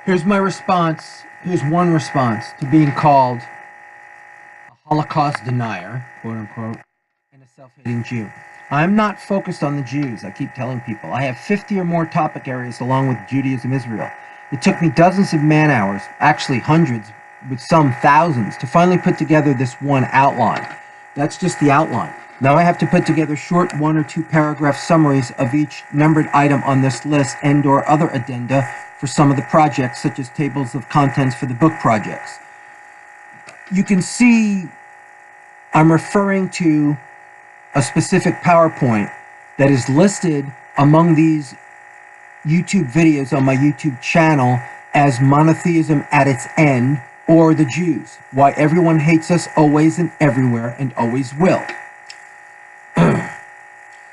Here's my response. Here's one response to being called a Holocaust denier, quote unquote, and a self-hating Jew. I'm not focused on the Jews, I keep telling people. I have 50 or more topic areas along with Judaism, Israel. It took me dozens of man hours, actually hundreds, with some thousands, to finally put together this one outline. That's just the outline. Now I have to put together short 1 or 2 paragraph summaries of each numbered item on this list and or other addenda for some of the projects, such as tables of contents for the book projects. You can see I'm referring to a specific PowerPoint that is listed among these YouTube videos on my YouTube channel as Monotheism at its End, or the Jews, why everyone hates us always and everywhere and always will.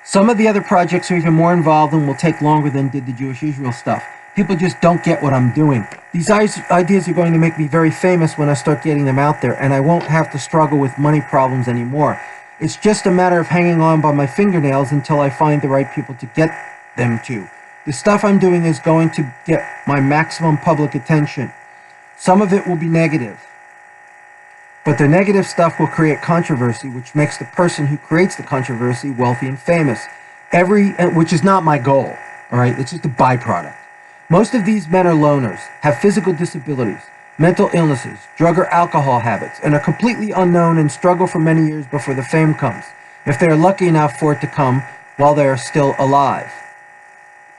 Some of the other projects are even more involved and will take longer than did the Jewish Israel stuff. People just don't get what I'm doing. These ideas are going to make me very famous when I start getting them out there, and I won't have to struggle with money problems anymore. It's just a matter of hanging on by my fingernails until I find the right people to get them to. The stuff I'm doing is going to get my maximum public attention. Some of it will be negative, but the negative stuff will create controversy, which makes the person who creates the controversy wealthy and famous. Which is not my goal, all right? It's just a byproduct. Most of these men are loners, have physical disabilities, mental illnesses, drug or alcohol habits, and are completely unknown and struggle for many years before the fame comes, if they are lucky enough for it to come while they are still alive.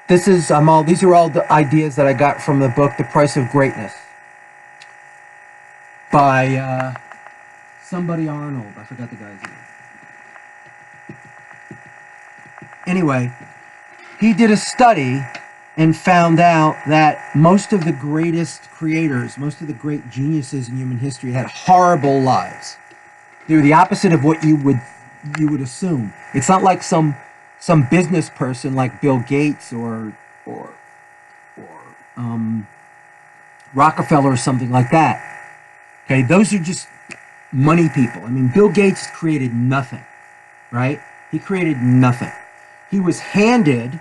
These are all the ideas that I got from the book, The Price of Greatness, by somebody Arnold. I forgot the guy's name. Anyway, he did a study and found out that most of the greatest creators, most of the great geniuses in human history had horrible lives. They were the opposite of what you would assume. It's not like some business person like Bill Gates or Rockefeller or something like that. Okay, those are just money people. I mean, Bill Gates created nothing, right? He created nothing. He was handed...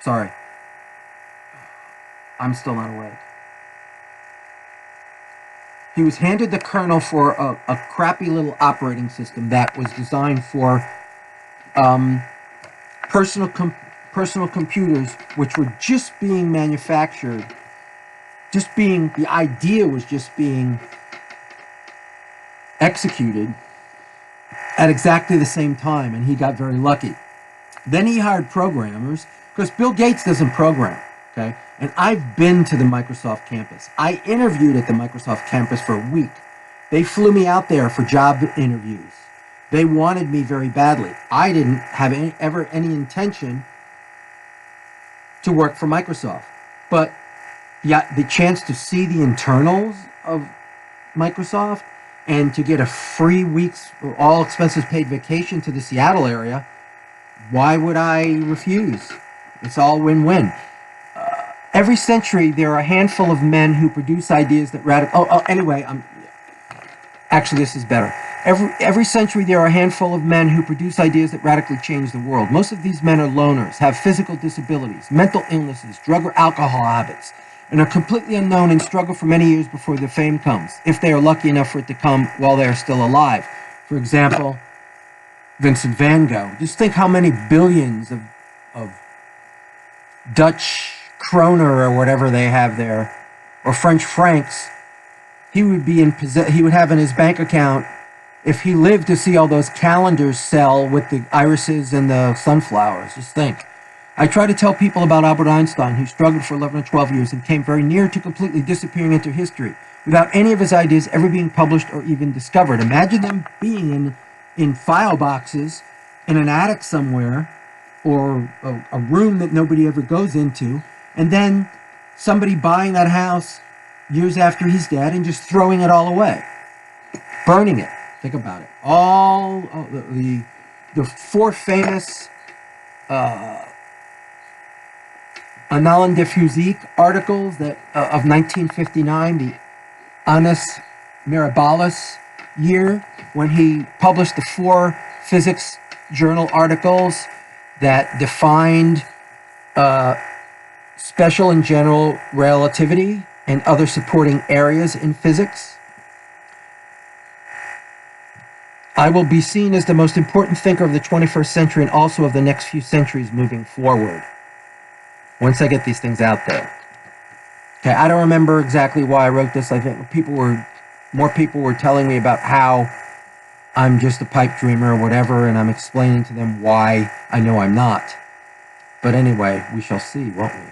Sorry. I'm still not awake. He was handed the kernel for a crappy little operating system that was designed for personal computers, which were just being manufactured. The idea was just being executed at exactly the same time, and he got very lucky. Then he hired programmers, because Bill Gates doesn't program, okay? And I've been to the Microsoft campus. I interviewed at the Microsoft campus for a week. They flew me out there for job interviews. They wanted me very badly. I didn't have ever any intention to work for Microsoft. But yeah, the chance to see the internals of Microsoft and to get a free week's all expenses paid vacation to the Seattle area, why would I refuse? It's all win-win. Every century, there are a handful of men who produce ideas that actually, this is better. Every century, there are a handful of men who produce ideas that radically change the world. Most of these men are loners, have physical disabilities, mental illnesses, drug or alcohol habits, and are completely unknown and struggle for many years before their fame comes, if they are lucky enough for it to come while they are still alive. For example, Vincent van Gogh. Just think how many billions of Dutch kroner or whatever they have there, or French francs, he would have in his bank account if he lived to see all those calendars sell with the irises and the sunflowers. Just think. I try to tell people about Albert Einstein, who struggled for 11 or 12 years and came very near to completely disappearing into history without any of his ideas ever being published or even discovered. Imagine them being in file boxes in an attic somewhere, or a room that nobody ever goes into, and then somebody buying that house years after he's dead and just throwing it all away, burning it. Think about it. The 4 famous Annalen de Physique articles that of 1959, the Annus Mirabilis year, when he published the 4 physics journal articles that defined special and general relativity and other supporting areas in physics. I will be seen as the most important thinker of the 21st century and also of the next few centuries moving forward, once I get these things out there. Okay, I don't remember exactly why I wrote this. I think more people were telling me about how I'm just a pipe dreamer or whatever, and I'm explaining to them why I know I'm not. But anyway, we shall see, won't we?